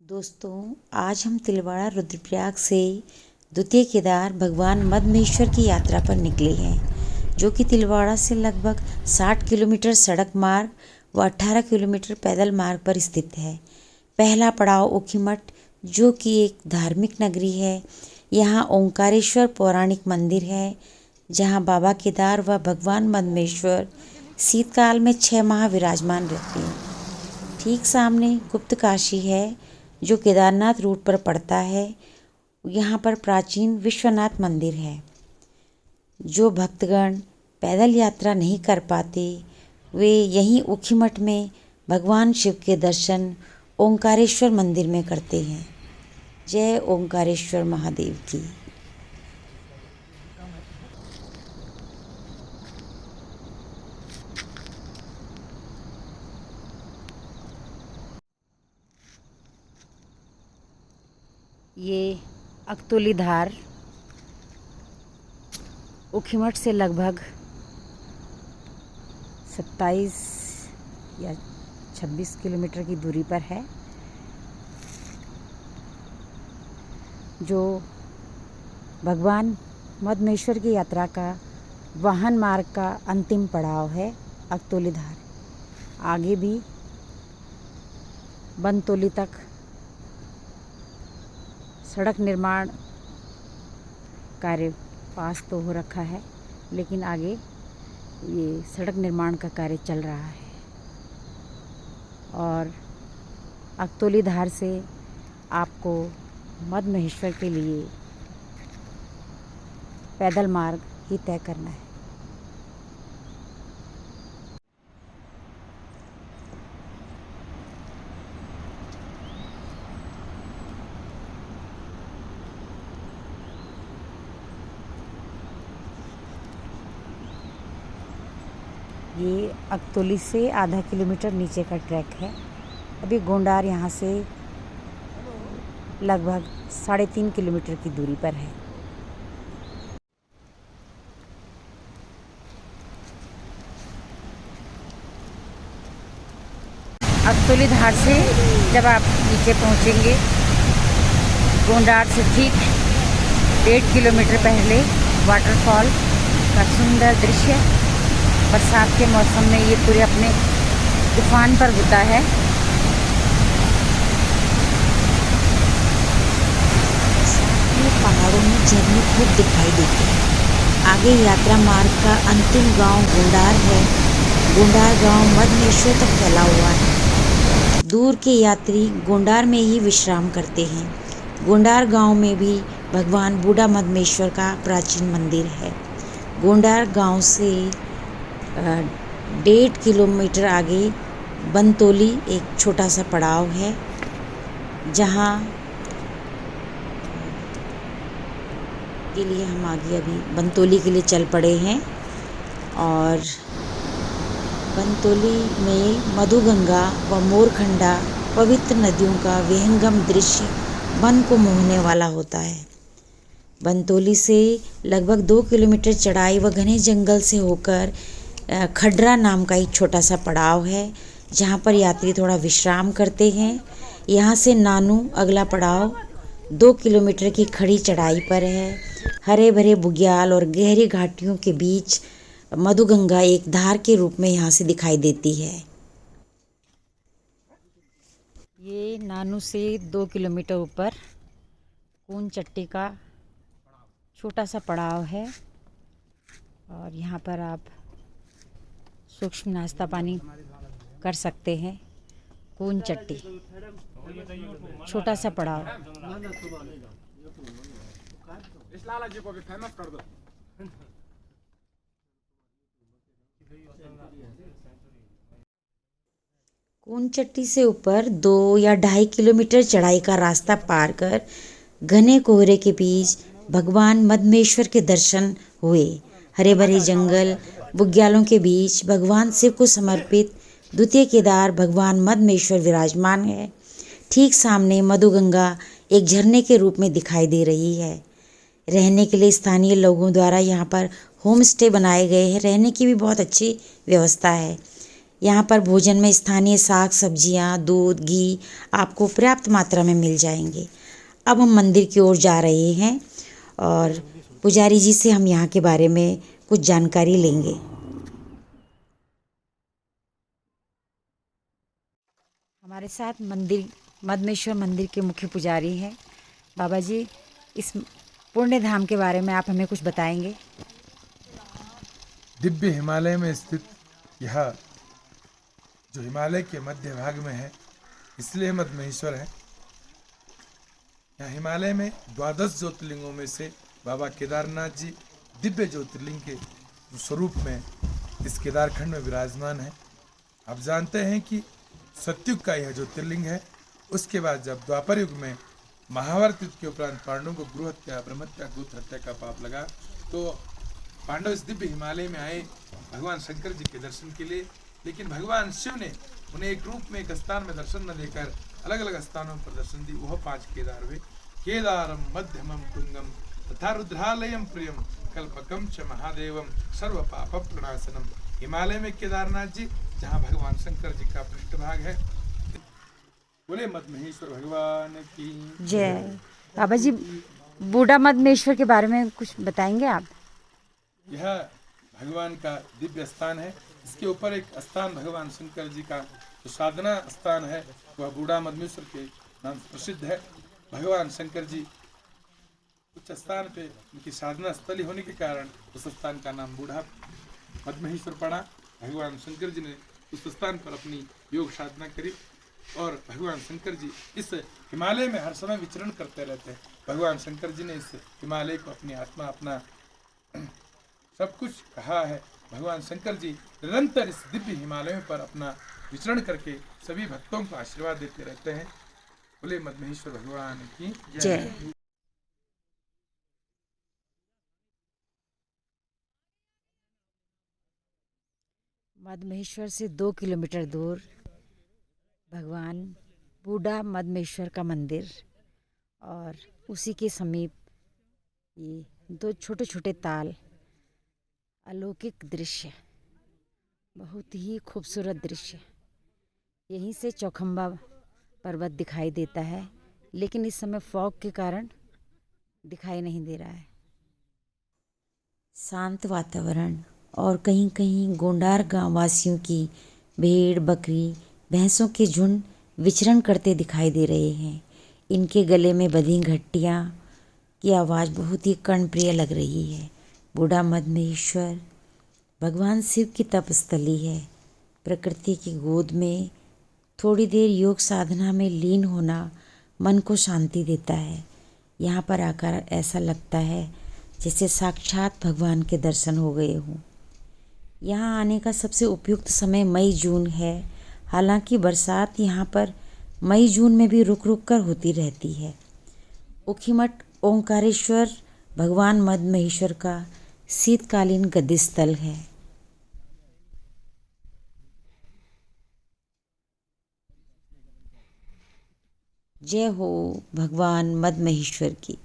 दोस्तों, आज हम तिलवाड़ा रुद्रप्रयाग से द्वितीय केदार भगवान मद्महेश्वर की यात्रा पर निकले हैं, जो कि तिलवाड़ा से लगभग 60 किलोमीटर सड़क मार्ग व 18 किलोमीटर पैदल मार्ग पर स्थित है। पहला पड़ाव ऊखीमठ, जो कि एक धार्मिक नगरी है। यहाँ ओंकारेश्वर पौराणिक मंदिर है, जहाँ बाबा केदार व भगवान मद्महेश्वर शीतकाल में 6 माह विराजमान रहते हैं। ठीक सामने गुप्त काशी है, जो केदारनाथ रूट पर पड़ता है। यहाँ पर प्राचीन विश्वनाथ मंदिर है। जो भक्तगण पैदल यात्रा नहीं कर पाते, वे यहीं ऊखीमठ में भगवान शिव के दर्शन ओंकारेश्वर मंदिर में करते हैं। जय ओंकारेश्वर महादेव की। ये अकतुली धार ऊखीमठ से लगभग 27 या 26 किलोमीटर की दूरी पर है, जो भगवान मद्महेश्वर की यात्रा का वाहन मार्ग का अंतिम पड़ाव है। अकतुली धार आगे भी बनतोली तक सड़क निर्माण कार्य पास तो हो रखा है, लेकिन आगे ये सड़क निर्माण का कार्य चल रहा है। और अकतुली धार से आपको मद्महेश्वर के लिए पैदल मार्ग ही तय करना है। ये अकतुली से आधा किलोमीटर नीचे का ट्रैक है। अभी गोंडार यहाँ से लगभग 3.5 किलोमीटर की दूरी पर है। अकतुली धार से जब आप नीचे पहुँचेंगे, गोंडार से ठीक 1.5 किलोमीटर पहले वाटरफॉल का सुंदर दृश्य। बरसात के मौसम में ये पूरे अपने उफान पर होता है। पहाड़ों में झरने खूब दिखाई देते हैं। आगे यात्रा मार्ग का अंतिम गांव गोंडार है। गोंडार गांव मद्महेश्वर तक फैला हुआ है। दूर के यात्री गोंडार में ही विश्राम करते हैं। गोंडार गांव में भी भगवान बूढ़ा मद्महेश्वर का प्राचीन मंदिर है। गोंडार गांव से 1.5 किलोमीटर आगे बनतोली एक छोटा सा पड़ाव है, जहाँ के लिए हम आगे अभी बनतोली के लिए चल पड़े हैं। और बनतोली में मधुगंगा व मोरखंडा पवित्र नदियों का विहंगम दृश्य मन को मोहने वाला होता है। बनतोली से लगभग 2 किलोमीटर चढ़ाई व घने जंगल से होकर खडरा नाम का एक छोटा सा पड़ाव है, जहाँ पर यात्री थोड़ा विश्राम करते हैं। यहाँ से नानू अगला पड़ाव 2 किलोमीटर की खड़ी चढ़ाई पर है। हरे भरे बुग्याल और गहरी घाटियों के बीच मधुगंगा एक धार के रूप में यहाँ से दिखाई देती है। ये नानू से 2 किलोमीटर ऊपर कूनचट्टी का छोटा सा पड़ाव है, और यहाँ पर आप सूक्ष्म नाश्ता पानी कर सकते हैं। कूनचट्टी छोटा सा पड़ाव। कूनचट्टी से ऊपर 2 या 2.5 किलोमीटर चढ़ाई का रास्ता पार कर घने कोहरे के बीच भगवान मद्महेश्वर के दर्शन हुए। हरे भरे जंगल बुग्यालों के बीच भगवान शिव को समर्पित द्वितीय केदार भगवान मद्महेश्वर विराजमान है। ठीक सामने मधुगंगा एक झरने के रूप में दिखाई दे रही है। रहने के लिए स्थानीय लोगों द्वारा यहाँ पर होम स्टे बनाए गए हैं। रहने की भी बहुत अच्छी व्यवस्था है। यहाँ पर भोजन में स्थानीय साग सब्जियाँ, दूध, घी आपको पर्याप्त मात्रा में मिल जाएंगे। अब हम मंदिर की ओर जा रहे हैं और पुजारी जी से हम यहाँ के बारे में कुछ जानकारी लेंगे। हमारे साथ मंदिर मद्मेश्वर मंदिर के मुख्य पुजारी हैं। बाबा जी, इस पुण्य धाम के बारे में आप हमें कुछ बताएंगे? दिव्य हिमालय में स्थित यह जो हिमालय के मध्य भाग में है, इसलिए मद्महेश्वर है। यहाँ हिमालय में 12 ज्योतिर्लिंगों में से बाबा केदारनाथ जी दिव्य ज्योतिर्लिंग के स्वरूप में इस केदारखंड में विराजमान है। आप जानते हैं कि सतयुग का यह ज्योतिर्लिंग है। उसके बाद जब द्वापर युग में महाभारत युद्ध के उपरांत पांडवों को गृह हत्या, ब्रह्म हत्या, गोत्र हत्या का पाप लगा, तो पांडव इस दिव्य हिमालय में आए भगवान शंकर जी के दर्शन के लिए। लेकिन भगवान शिव ने उन्हें एक रूप में एक स्थान में दर्शन न देकर अलग अलग स्थानों पर दर्शन दी। वह 5 केदार हुए, केदारम मध्यमम तुंगम तथा रुद्रालयम प्रियम कल्पकम च महादेवम सर्व पाप प्रणाशनम। हिमालय में केदारनाथ जी, जहाँ भगवान शंकर जी का पृष्ठभाग है। बोले मद्महेश्वर भगवान की जय। बाबा जी, बूढ़ा मद्मेश्वर के बारे में कुछ बताएंगे आप? यह भगवान का दिव्य स्थान है। इसके ऊपर एक स्थान भगवान शंकर जी का जो साधना स्थान है, वह बूढ़ा मद्मेश्वर के नाम से प्रसिद्ध है। भगवान शंकर जी उच्च स्थान पे उनकी साधना स्थली होने के कारण उस स्थान का नाम बूढ़ा मद्महेश्वर पड़ा। भगवान शंकर जी ने उस स्थान पर अपनी योग साधना करी और भगवान शंकर जी इस हिमालय में हर समय विचरण करते रहते हैं। भगवान शंकर जी ने इस हिमालय को अपनी आत्मा, अपना सब कुछ कहा है। भगवान शंकर जी निरंतर इस दिव्य हिमालयों पर अपना विचरण करके सभी भक्तों को आशीर्वाद देते रहते हैं। बोले मद्महेश्वर भगवान की जय। मद्महेश्वर से 2 किलोमीटर दूर भगवान बूढ़ा मद्मेश्वर का मंदिर और उसी के समीप ये 2 छोटे छोटे ताल, अलौकिक दृश्य, बहुत ही खूबसूरत दृश्य। यहीं से चौखंबा पर्वत दिखाई देता है, लेकिन इस समय फॉग के कारण दिखाई नहीं दे रहा है। शांत वातावरण और कहीं कहीं गोंडार गांव वासियों की भेड़, बकरी, भैंसों के झुंड विचरण करते दिखाई दे रहे हैं। इनके गले में बंधी घंटियाँ की आवाज़ बहुत ही कर्णप्रिय लग रही है। बूढ़ा मद्महेश्वर भगवान शिव की तपस्थली है। प्रकृति की गोद में थोड़ी देर योग साधना में लीन होना मन को शांति देता है। यहाँ पर आकर ऐसा लगता है जैसे साक्षात भगवान के दर्शन हो गए हों। यहाँ आने का सबसे उपयुक्त समय मई जून है। हालांकि बरसात यहाँ पर मई जून में भी रुक रुक कर होती रहती है। ऊखीमठ ओंकारेश्वर भगवान मद्महेश्वर का शीतकालीन गद्दी स्थल है। जय हो भगवान मद्महेश्वर की।